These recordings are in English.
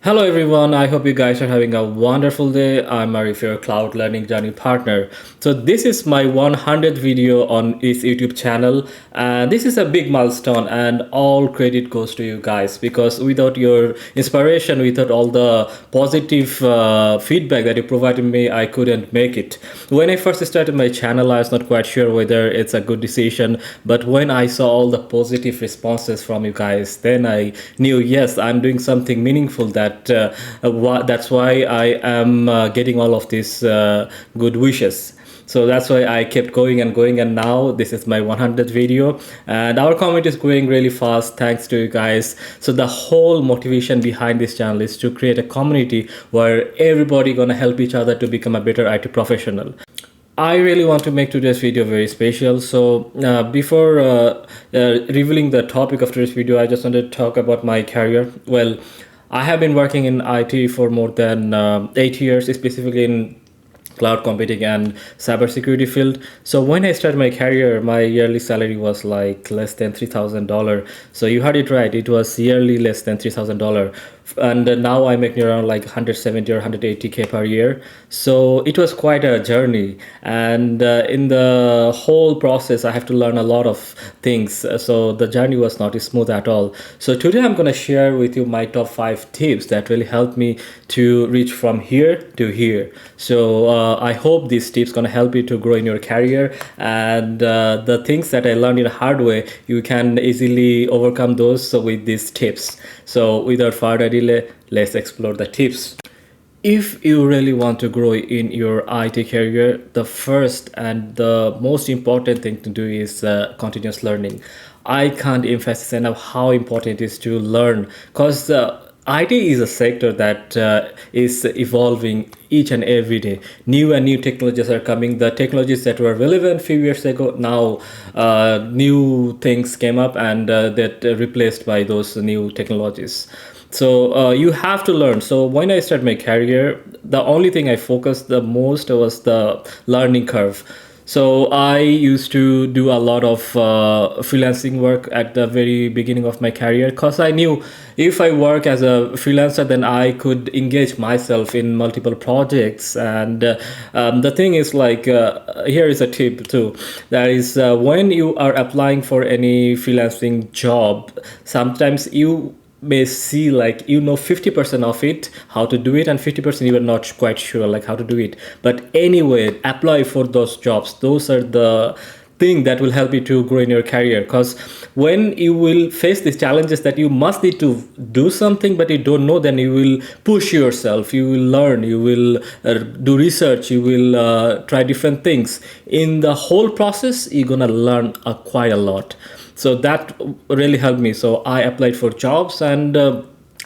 Hello everyone, I hope you guys are having a wonderful day. I'm Arif, your cloud learning journey partner. So this is my 100th video on this YouTube channel, and this is a big milestone, and all credit goes to you guys, because without your inspiration, without all the positive feedback that you provided me, I couldn't make it. When I first started my channel, I was not quite sure whether it's a good decision, but when I saw all the positive responses from you guys, then I knew, yes, I'm doing something meaningful. That's why I am getting all of these good wishes. So that's why I kept going and going, and now this is my 100th video, and our community is growing really fast thanks to you guys. So the whole motivation behind this channel is to create a community where everybody gonna help each other to become a better IT professional. I really want to make today's video very special. So before revealing the topic of today's video, I just want to talk about my career. Well, I have been working in IT for more than 8 years, specifically in cloud computing and cybersecurity field. So when I started my career, my yearly salary was like less than $3,000. So you heard it right, it was yearly less than $3,000. And now I'm making around like 170 or 180K per year. So it was quite a journey, and in the whole process I have to learn a lot of things. So the journey was not smooth at all. So today I'm going to share with you my top 5 tips that really helped me to reach from here to here. So I hope these tips going to help you to grow in your career, and the things that I learned in a hard way, you can easily overcome those with these tips. So without further delay, let's explore the tips. If you really want to grow in your IT career, the first and the most important thing to do is continuous learning. I can't emphasize enough how important it is to learn, because IT is a sector that is evolving each and every day. New and new technologies are coming. The technologies that were relevant a few years ago, now new things came up, and that replaced by those new technologies. So you have to learn. So when I started my career, the only thing I focused the most was the learning curve. So I used to do a lot of freelancing work at the very beginning of my career, because I knew if I work as a freelancer, then I could engage myself in multiple projects. And the thing is, like, here is a tip too. That is, when you are applying for any freelancing job, sometimes you may see, like, 50% of it how to do it, and 50% you are not quite sure like how to do it. But anyway, apply for those jobs. Those are the thing that will help you to grow in your career, because when you will face these challenges that you must need to do something but you don't know, then you will push yourself, you will learn, you will do research, you will try different things. In the whole process, you're gonna learn quite a lot. So that really helped me. So I applied for jobs, and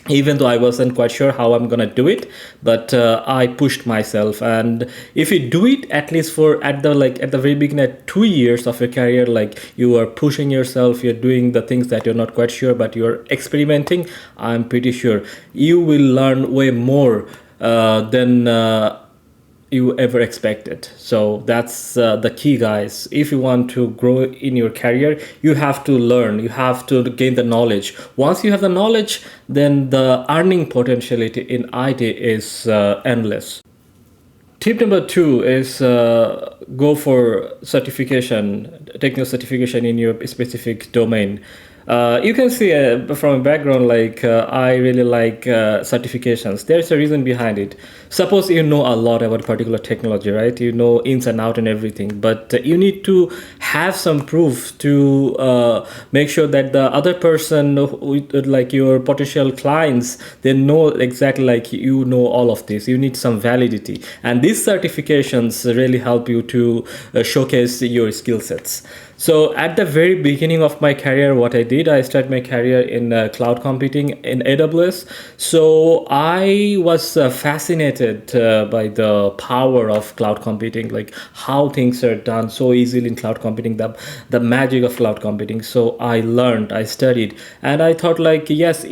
even though I wasn't quite sure how I'm gonna do it, but I pushed myself. And if you do it at least for at the very beginning, at 2 years of your career, like, you are pushing yourself, you're doing the things that you're not quite sure, but you're experimenting, I'm pretty sure you will learn way more than you ever expected. So that's the key, guys. If you want to grow in your career, you have to learn, you have to gain the knowledge. Once you have the knowledge, then the earning potentiality in IT is endless. Tip number 2 is go for certification, technical certification in your specific domain. You can see from a background, like, I really like certifications. There's a reason behind it. Suppose you know a lot about particular technology, right? You know ins and out and everything, but you need to have some proof to make sure that the other person, like your potential clients, they know exactly like you know all of this. You need some validity, and these certifications really help you to showcase your skill sets. So at the very beginning of my career, what I did, I started my career in cloud computing in AWS. So I was fascinated by the power of cloud computing, like how things are done so easily in cloud computing, the magic of cloud computing. So I learned, I studied, and I thought, like, yes,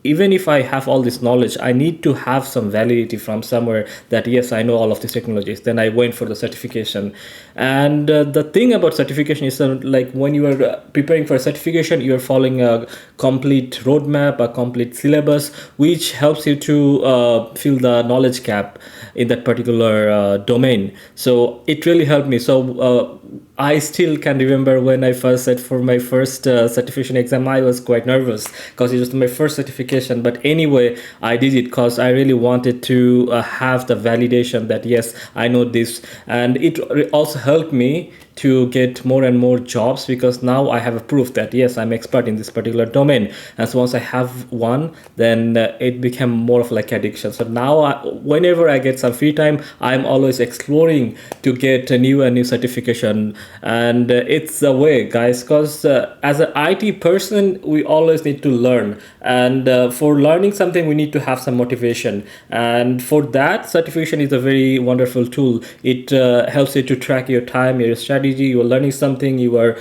even if I have all this knowledge, I need to have some validity from somewhere that yes, I know all of these technologies. Then I went for the certification. And the thing about certification is like when you are preparing for a certification, you are following a complete roadmap, a complete syllabus, which helps you to fill the knowledge gap in that particular domain. So it really helped me. So I still can remember when I first set for my first certification exam, I was quite nervous because it was my first certification. But anyway, I did it because I really wanted to have the validation that yes, I know this. And it also helped me to get more and more jobs because now I have a proof that yes, I'm expert in this particular domain. And so once I have one, then it became more of like addiction. So now whenever I get some free time, I'm always exploring to get a new certification. And it's a way, guys, because as an IT person, we always need to learn. And for learning something, we need to have some motivation. And for that, certification is a very wonderful tool. It helps you to track your time, your strategy. You are learning something, you are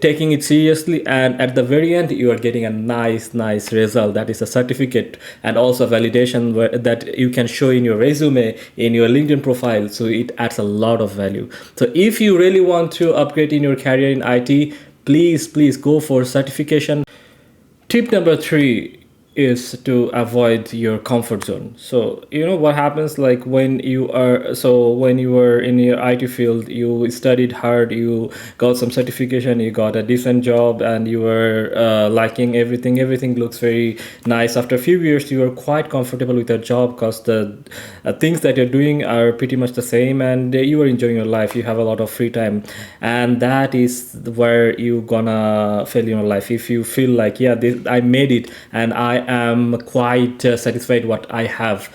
taking it seriously, and at the very end you are getting a nice result, that is a certificate and also validation that you can show in your resume, in your LinkedIn profile. So it adds a lot of value. So if you really want to upgrade in your career in IT, please go for certification. Tip number 3 is to avoid your comfort zone. So you know what happens, like when you were in your IT field, you studied hard, you got some certification, you got a decent job, and you were liking everything looks very nice. After a few years, you are quite comfortable with your job because the things that you're doing are pretty much the same, and you are enjoying your life, you have a lot of free time. And that is where you gonna fail in your life. If you feel like yeah, I made it and I am quite satisfied what I have,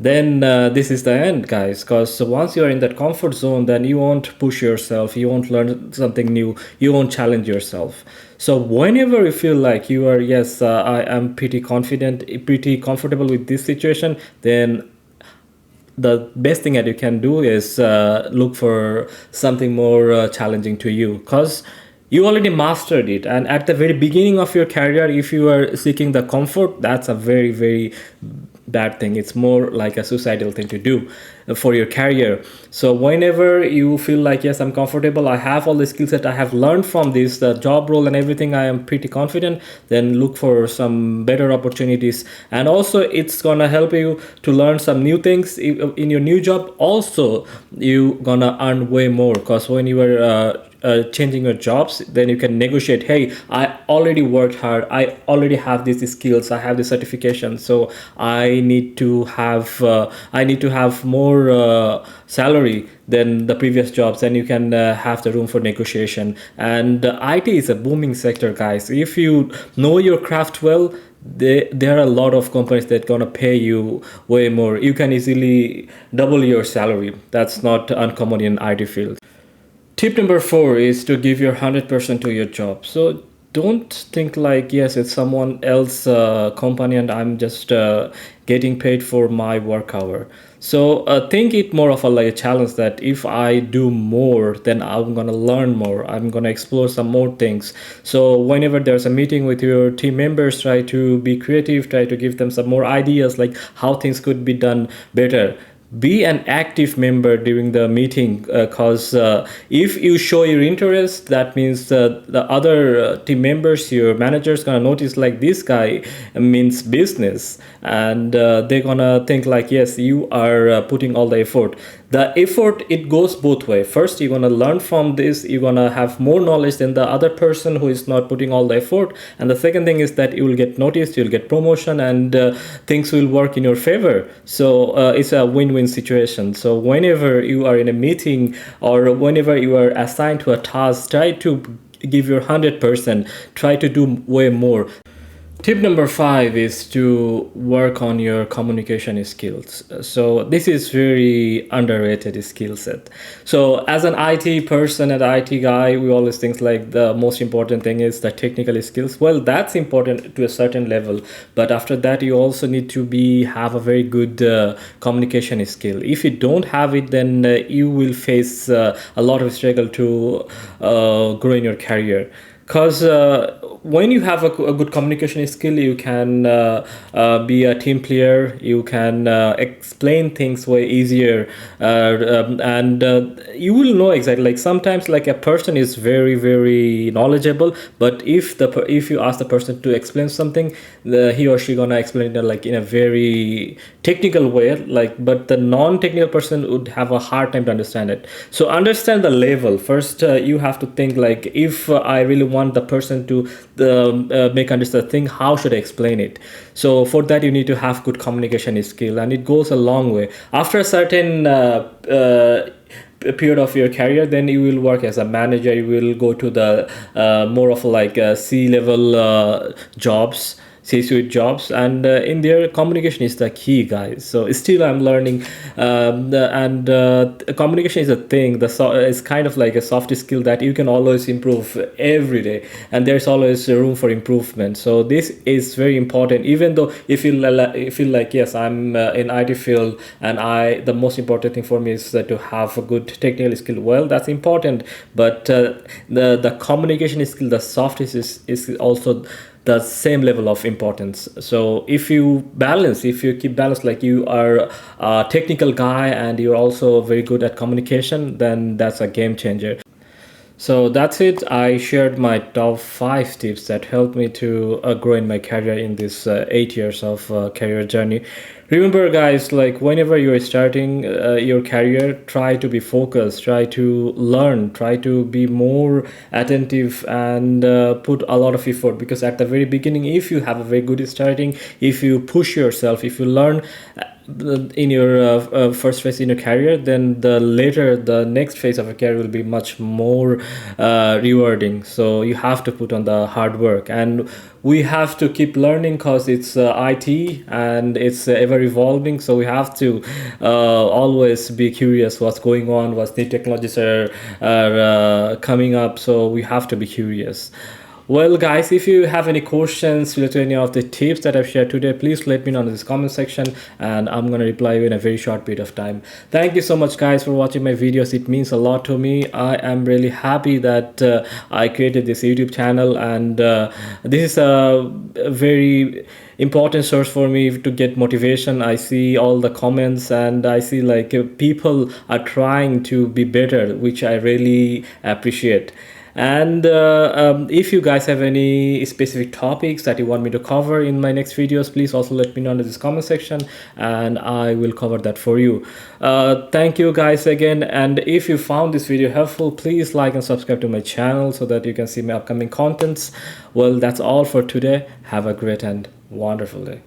then this is the end, guys. Because once you are in that comfort zone, then you won't push yourself, you won't learn something new, you won't challenge yourself. So whenever you feel like you are yes, I am pretty confident, pretty comfortable with this situation, then the best thing that you can do is look for something more challenging to you, because you already mastered it. And at the very beginning of your career, if you are seeking the comfort, that's a very bad thing. It's more like a suicidal thing to do for your career. So whenever you feel like yes, I'm comfortable, I have all the skills that I have learned from this job role and everything, I am pretty confident, then look for some better opportunities. And also it's gonna help you to learn some new things in your new job. Also you gonna earn way more, because when you are changing your jobs, then you can negotiate, hey, I already worked hard, I already have these skills, I have the certification, so I need to have more salary than the previous jobs. And you can have the room for negotiation. And IT is a booming sector, guys. If you know your craft well, there are a lot of companies that gonna pay you way more. You can easily double your salary. That's not uncommon in IT field. Tip number 4 is to give your 100% to your job. So don't think like, yes, it's someone else company and I'm just getting paid for my work hour. So think it more of like a challenge, that if I do more, then I'm gonna learn more, I'm gonna explore some more things. So whenever there's a meeting with your team members, try to be creative, try to give them some more ideas like how things could be done better. Be an active member during the meeting, because if you show your interest, that means the other team members, your managers, gonna notice like this guy means business, and they're gonna think like yes, you are putting all the effort. The effort, it goes both way. First, you're gonna learn from this, you're gonna have more knowledge than the other person who is not putting all the effort. And the second thing is that you will get noticed, you'll get promotion, and things will work in your favor. So it's a win-win situation. So whenever you are in a meeting or whenever you are assigned to a task, try to give your 100%, try to do way more. Tip number 5 is to work on your communication skills. So this is very underrated skill set. So as an IT person and IT guy, we always think like the most important thing is the technical skills. Well, that's important to a certain level, but after that you also need to have a very good communication skill. If you don't have it, then you will face a lot of struggle to grow in your career. Because when you have a good communication skill, you can be a team player. You can explain things way easier, and you will know exactly. Like sometimes, like a person is very knowledgeable, but if you ask the person to explain something, he or she gonna explain it like in a very technical way. Like, but the non-technical person would have a hard time to understand it. So understand the level first. You have to think like, if I really want the person to make understand the thing, how should I explain it? So for that, you need to have good communication skill, and it goes a long way. After a certain period of your career, then you will work as a manager. You will go to the more of like C level jobs, C-suite jobs, and in there communication is the key, guys. So still I'm learning, and communication is a thing. It's kind of like a soft skill that you can always improve every day, and there's always room for improvement. So this is very important. Even though you feel like, yes, I'm in IT field, and the most important thing for me is to have a good technical skill. Well, that's important, but the communication skill, the soft is also the same level of importance. So if you keep balance, like you are a technical guy and you're also very good at communication, then that's a game changer. So that's it. I shared my top 5 tips that helped me to grow in my career in this 8 years of career journey. Remember, guys, like whenever you're starting your career, try to be focused, try to learn, try to be more attentive, and put a lot of effort. Because at the very beginning, if you have a very good starting, if you push yourself, if you learn in your first phase in your career, then the next phase of your career will be much more rewarding. So you have to put on the hard work, and we have to keep learning because it's IT and it's ever evolving. So we have to always be curious what's going on, what new technologies are coming up. So we have to be curious. Well, guys, if you have any questions related to any of the tips that I've shared today, please let me know in this comment section, and I'm going to reply you in a very short period of time. Thank you so much, guys, for watching my videos. It means a lot to me. I am really happy that I created this YouTube channel, and this is a very important source for me to get motivation. I see all the comments, and I see like people are trying to be better, which I really appreciate. And if you guys have any specific topics that you want me to cover in my next videos, please also let me know in this comment section, and I will cover that for you. Thank you guys again, and if you found this video helpful, please like and subscribe to my channel so that you can see my upcoming contents. Well, that's all for today. Have a great and wonderful day.